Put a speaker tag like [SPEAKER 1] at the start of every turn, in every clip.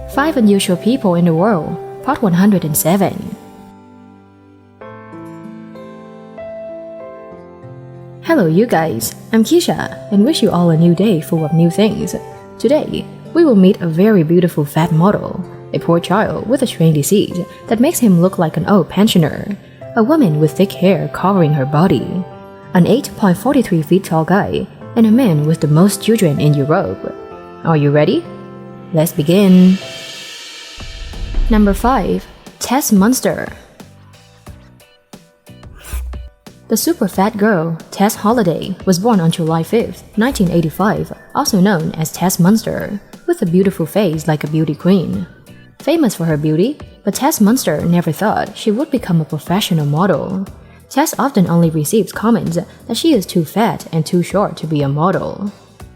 [SPEAKER 1] 5 Unusual People in the World, Part 107. Hello you guys, I'm Keisha and wish you all a new day full of new things. Today, we will meet a very beautiful fat model, a poor child with a strange disease that makes him look like an old pensioner, a woman with thick hair covering her body, an 8.43 feet tall guy, and a man with the most children in Europe. Are you ready? Let's begin. Number 5. Tess Munster. The super fat girl, Tess Holliday, was born on July 5, 1985, also known as Tess Munster, with a beautiful face like a beauty queen. Famous for her beauty, but Tess Munster never thought she would become a professional model. Tess often only receives comments that she is too fat and too short to be a model.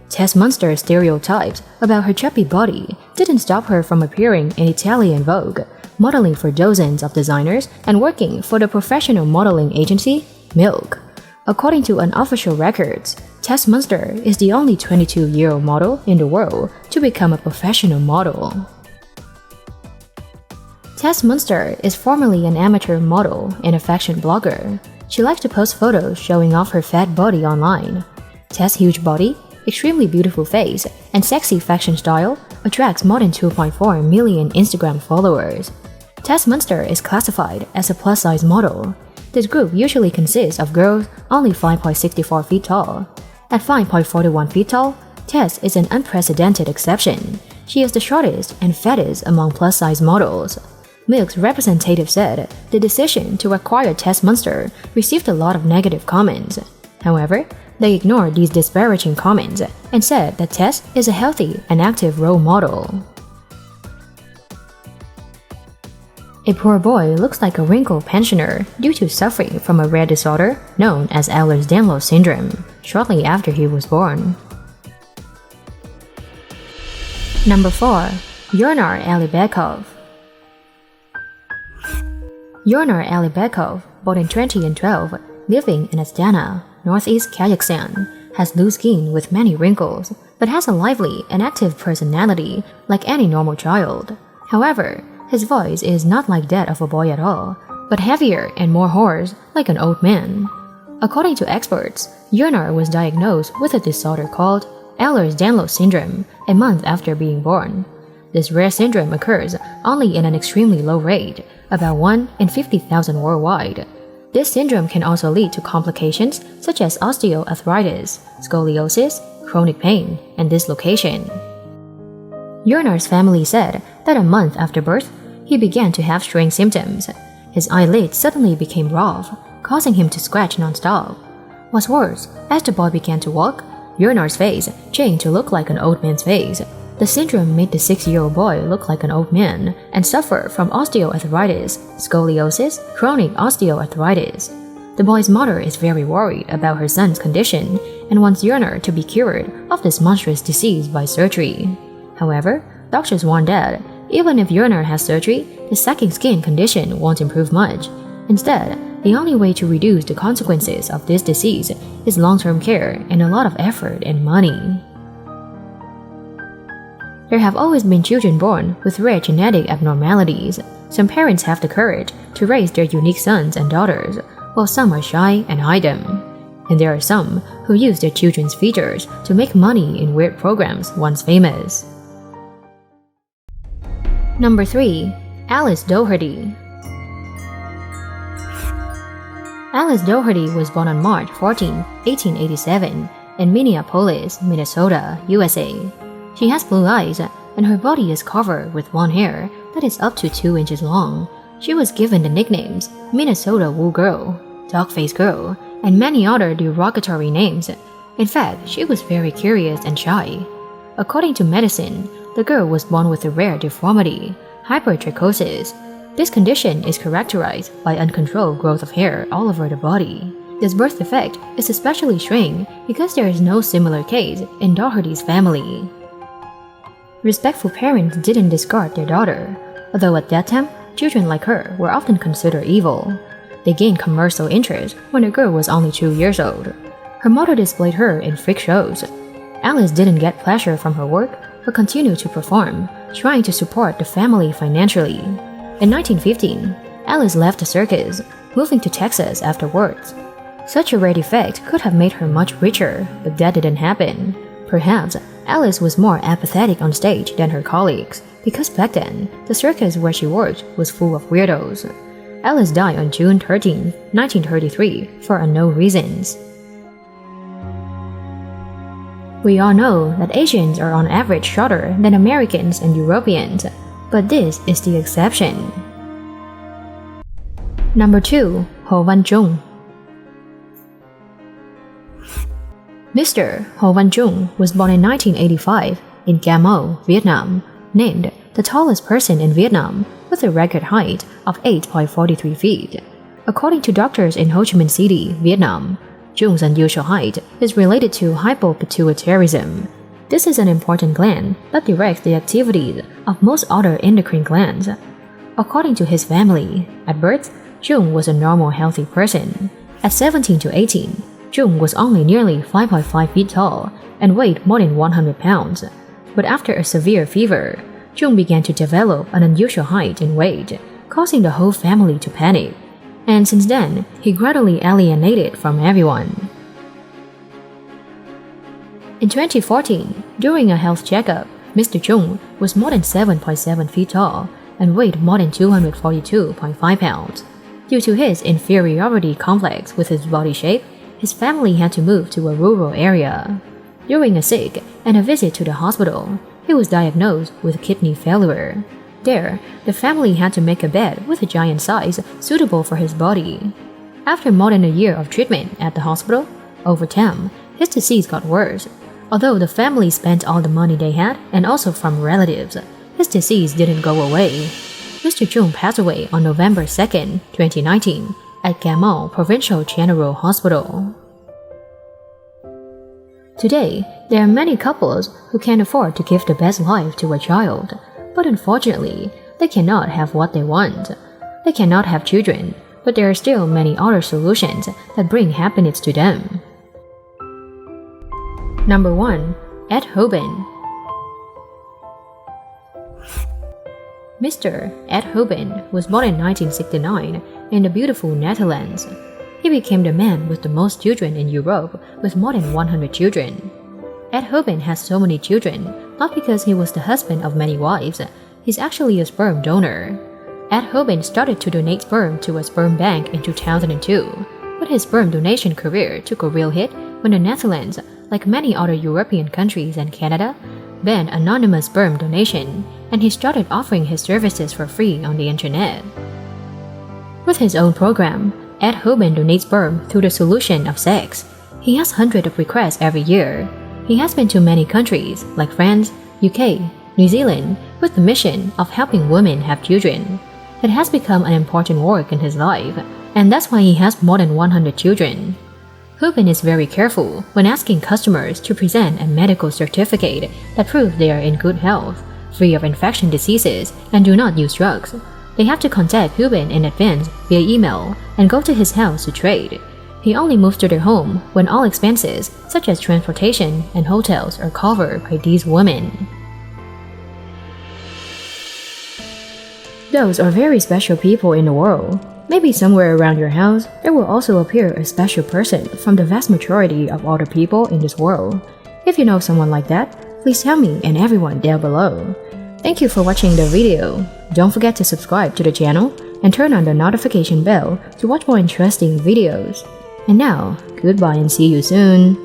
[SPEAKER 1] Tess Munster's stereotypes about her chubby body didn't stop her from appearing in Italian Vogue, modeling for dozens of designers and working for the professional modeling agency Milk. According to unofficial records, Tess Munster is the only 22-year-old model in the world to become a professional model. Tess Munster is formerly an amateur model and a fashion blogger. She likes to post photos showing off her fat body online. Tess' huge body, extremely beautiful face, and sexy fashion style attracts more than 2.4 million Instagram followers. Tess Munster is classified as a plus-size model. This group usually consists of girls only 5.64 feet tall. At 5.41 feet tall, Tess is an unprecedented exception. She is the shortest and fattest among plus-size models. Milk's representative said the decision to acquire Tess Munster received a lot of negative comments. However, they ignored these disparaging comments and said that Tess is a healthy and active role model. A poor boy looks like a wrinkled pensioner due to suffering from a rare disorder known as Ehlers-Danlos syndrome shortly after he was born. Number 4. Yonar Alibekov. Yonar Alibekov, born in 2012, living in Astana, northeast Kazakhstan, has loose skin with many wrinkles, but has a lively and active personality like any normal child. However, his voice is not like that of a boy at all, but heavier and more hoarse like an old man. According to experts, Yonar was diagnosed with a disorder called Ehlers-Danlos syndrome a month after being born. This rare syndrome occurs only in an extremely low rate, about 1 in 50,000 worldwide. This syndrome can also lead to complications such as osteoarthritis, scoliosis, chronic pain, and dislocation. Yonar's family said that a month after birth, he began to have strange symptoms. His eyelids suddenly became rough, causing him to scratch non-stop. What's worse, as the boy began to walk, Yonar's face changed to look like an old man's face. The syndrome made the 6-year-old boy look like an old man and suffer from osteoarthritis, scoliosis, chronic osteoarthritis. The boy's mother is very worried about her son's condition and wants Yonar to be cured of this monstrous disease by surgery. However, doctors warn that even if Yonar has surgery, the sagging skin condition won't improve much. Instead, the only way to reduce the consequences of this disease is long-term care and a lot of effort and money. There have always been children born with rare genetic abnormalities. Some parents have the courage to raise their unique sons and daughters, while some are shy and hide them. And there are some who use their children's features to make money in weird programs once famous. Number 3. Alice Doherty. Alice Doherty was born on March 14, 1887, in Minneapolis, Minnesota, USA. She has blue eyes, and her body is covered with blonde hair that is up to 2 inches long. She was given the nicknames Minnesota Wool Girl, Dog-Faced Girl, and many other derogatory names. In fact, she was very curious and shy. According to medicine, the girl was born with a rare deformity, hypertrichosis. This condition is characterized by uncontrolled growth of hair all over the body. This birth defect is especially strange because there is no similar case in Doherty's family. Respectful parents didn't discard their daughter, although at that time, children like her were often considered evil. They gained commercial interest when the girl was only 2 years old. Her mother displayed her in freak shows. Alice didn't get pleasure from her work, but continued to perform, trying to support the family financially. In 1915, Alice left the circus, moving to Texas afterwards. Such a rare defect could have made her much richer, but that didn't happen. Perhaps Alice was more apathetic on stage than her colleagues, because back then, the circus where she worked was full of weirdos. Alice died on June 13, 1933, for unknown reasons. We all know that Asians are on average shorter than Americans and Europeans, but this is the exception. Number 2. Ho Van Trung. Mr. Ho Van Trung was born in 1985 in Cà Mau, Vietnam, named the tallest person in Vietnam with a record height of 8.43 feet. According to doctors in Ho Chi Minh City, Vietnam, Trung's unusual height is related to hypopituitarism. This is an important gland that directs the activities of most other endocrine glands. According to his family, at birth, Trung was a normal healthy person. At 17 to 18, Trung was only nearly 5.5 feet tall and weighed more than 100 pounds. But after a severe fever, Trung began to develop an unusual height and weight, causing the whole family to panic. And since then, he gradually alienated from everyone. In 2014, during a health checkup, Mr. Trung was more than 7.7 feet tall and weighed more than 242.5 pounds. Due to his inferiority complex with his body shape, his family had to move to a rural area. During a sick and a visit to the hospital, he was diagnosed with kidney failure. There, the family had to make a bed with a giant size suitable for his body. After more than a year of treatment at the hospital, over time, his disease got worse. Although the family spent all the money they had and also from relatives, his disease didn't go away. Mr. Trung passed away on November 2, 2019, at Cà Mau Provincial General Hospital. Today, there are many couples who can afford to give the best life to a child, but unfortunately, they cannot have what they want. They cannot have children, but there are still many other solutions that bring happiness to them. Number 1. Ed Hoban. Mr. Ed Hoban was born in 1969 in the beautiful Netherlands. He became the man with the most children in Europe, with more than 100 children. Ed Hoban has so many children, not because he was the husband of many wives. He's actually a sperm donor. Ed Hoban started to donate sperm to a sperm bank in 2002, but his sperm donation career took a real hit when the Netherlands, like many other European countries and Canada, banned anonymous sperm donation, and he started offering his services for free on the internet. With his own program, Ed Hoban donates sperm through the solution of sex. He has hundreds of requests every year. He has been to many countries like France, UK, New Zealand, with the mission of helping women have children. It has become an important work in his life, and that's why he has more than 100 children. Hoban is very careful when asking customers to present a medical certificate that proves they are in good health, free of infection diseases, and do not use drugs. They have to contact Hoban in advance via email and go to his house to trade. He only moves to their home when all expenses, such as transportation and hotels, are covered by these women. Those are very special people in the world. Maybe somewhere around your house, there will also appear a special person from the vast majority of other people in this world. If you know someone like that, please tell me and everyone down below. Thank you for watching the video. Don't forget to subscribe to the channel and turn on the notification bell to watch more interesting videos. And now, goodbye and see you soon.